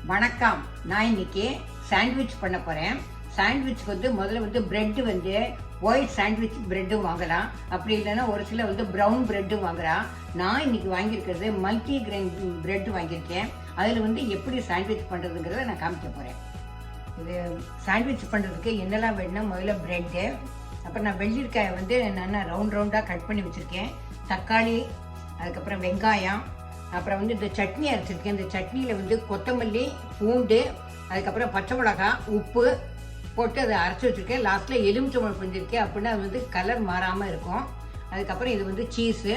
வணக்கம். நான் இன்னைக்கு சாண்ட்விச் பண்ண போகிறேன். சாண்ட்விச்சுக்கு முதல்ல பிரெட்டு ஒயிட் சாண்ட்விச் பிரெட்டும் வாங்கலாம். அப்படி இல்லைன்னா ஒரு சில ப்ரௌன் பிரெட்டும் வாங்கலாம். நான் இன்னைக்கு வாங்கியிருக்கிறது மல்டி கிரெயின் பிரெட் வாங்கியிருக்கேன். அதில் எப்படி சாண்ட்விச் பண்ணுறதுங்கிறத நான் காமிக்க போகிறேன். இது சாண்ட்விச் பண்ணுறதுக்கு என்னெல்லாம் வேணும்னா முதல்ல பிரெட்டு, அப்புறம் நான் வெள்ளரிக்காயை நான் ரவுண்டாக கட் பண்ணி வச்சுருக்கேன், தக்காளி, அதுக்கப்புறம் வெங்காயம், அப்புறம் இந்த சட்னி அரைச்சிருக்கேன். இந்த சட்னியில் கொத்தமல்லி, பூண்டு, அதுக்கப்புறம் பச்சை மிளகாய், உப்பு போட்டு அதை அரைச்சி வச்சுருக்கேன். லாஸ்ட்டில் எலுமிச்சம்பழம் பிஞ்சிருக்கேன், அப்படின்னா அது கலர் மாறாமல் இருக்கும். அதுக்கப்புறம் இது சீஸு,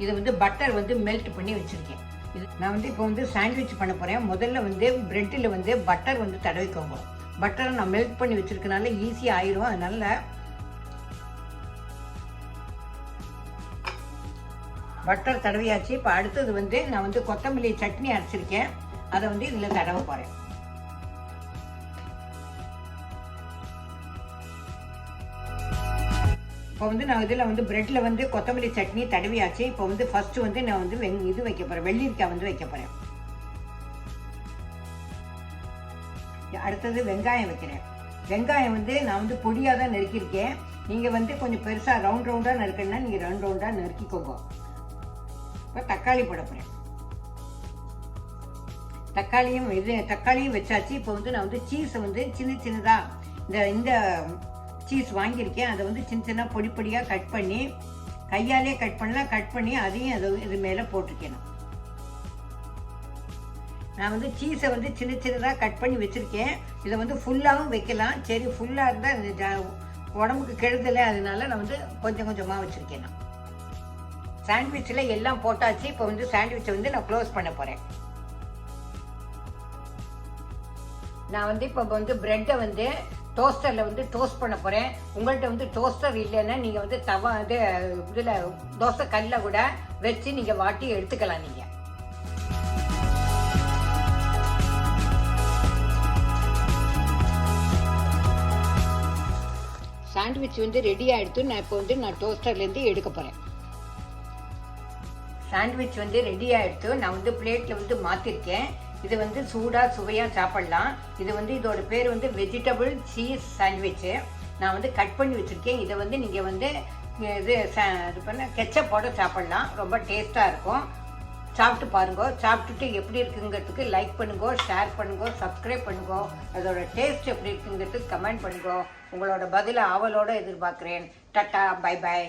இது பட்டர் மெல்ட் பண்ணி வச்சுருக்கேன். இது நான் இப்போ சாண்ட்விச் பண்ண போகிறேன். முதல்ல ப்ரெட்டில் பட்டர் தடவிக்கோங்க. பட்டரை நான் மெல்ட் பண்ணி வச்சுருக்கனால ஈஸியாக ஆயிரும். அதனால பட்டர் தடவியாச்சு. இப்போ அடுத்தது நான் கொத்தமல்லி சட்னி அரைச்சிருக்கேன், அதை இதில் தடவ போகிறேன். இப்போ நான் இதில் பிரெட்டில் கொத்தமல்லி சட்னி தடவியாச்சு. இப்போ ஃபர்ஸ்ட் நான் இது வைக்க போகிறேன், வெள்ளரிக்காய் வைக்க போகிறேன். அடுத்தது வெங்காயம் வைக்கிறேன். வெங்காயம் நான் பொடியாக தான் நறுக்கியிருக்கேன். நீங்கள் கொஞ்சம் பெருசாக ரவுண்டாக நறுக்கணுன்னா நீங்கள் ரவுண்டாக நறுக்கிக்கோங்க. இப்போ தக்காளி போட போகிறேன். தக்காளியும் வச்சாச்சு. இப்போ நான் சீஸை சின்னதாக இந்த சீஸ் வாங்கியிருக்கேன். அதை சின்ன சின்ன பொடி பொடியாக கட் பண்ணி, கையாலே கட் பண்ணலாம், கட் பண்ணி அதையும் இது மேலே போட்டிருக்கேன். நான் சீஸை சின்ன சின்னதாக கட் பண்ணி வச்சுருக்கேன். இதை ஃபுல்லாகவும் வைக்கலாம். சரி, ஃபுல்லாக இருந்தால் உடம்புக்கு கெடுதலை, அதனால நான் கொஞ்சம் கொஞ்சமாக வச்சுருக்கேன். நான் சாண்ட்விச்சில் எல்லாம் போட்டாச்சு. இப்போ சாண்ட்விச்சை நான் க்ளோஸ் பண்ண போகிறேன். நான் இப்போ ப்ரெட்டை டோஸ்டரில் டோஸ்ட் பண்ண போகிறேன். உங்கள்கிட்ட டோஸ்டர் இல்லைன்னா நீங்கள் தவா இதில் தோசை கல்லில் கூட வச்சு நீங்கள் வாட்டி எடுத்துக்கலாம். நீங்கள் சாண்ட்விச் ரெடி ஆகிடுத்து. நான் இப்போ நான் டோஸ்டர்லேருந்து எடுக்க போகிறேன். சாண்ட்விச் ரெடி ஆகிடுத்து. நான் பிளேட்டில் மாற்றிருக்கேன். இது சூடாக சுவையாக சாப்பிட்லாம். இது இதோட பேர் வெஜிடபிள் சீஸ் சாண்ட்விச்சு. நான் கட் பண்ணி வச்சுருக்கேன். இதை நீங்கள் இது பண்ண கெச்சப்போட சாப்பிட்லாம். ரொம்ப டேஸ்ட்டாக இருக்கும். சாப்பிட்டு பாருங்க. சாப்பிட்டுட்டு எப்படி இருக்குங்கிறதுக்கு லைக் பண்ணுங்க, ஷேர் பண்ணுங்க, சப்ஸ்கிரைப் பண்ணுங்க. அதோட டேஸ்ட் எப்படி இருக்குங்கிறதுக்கு கமெண்ட் பண்ணுங்க. உங்களோட பதிலை ஆவலோடு எதிர்பார்க்குறேன். Tata, bye bye.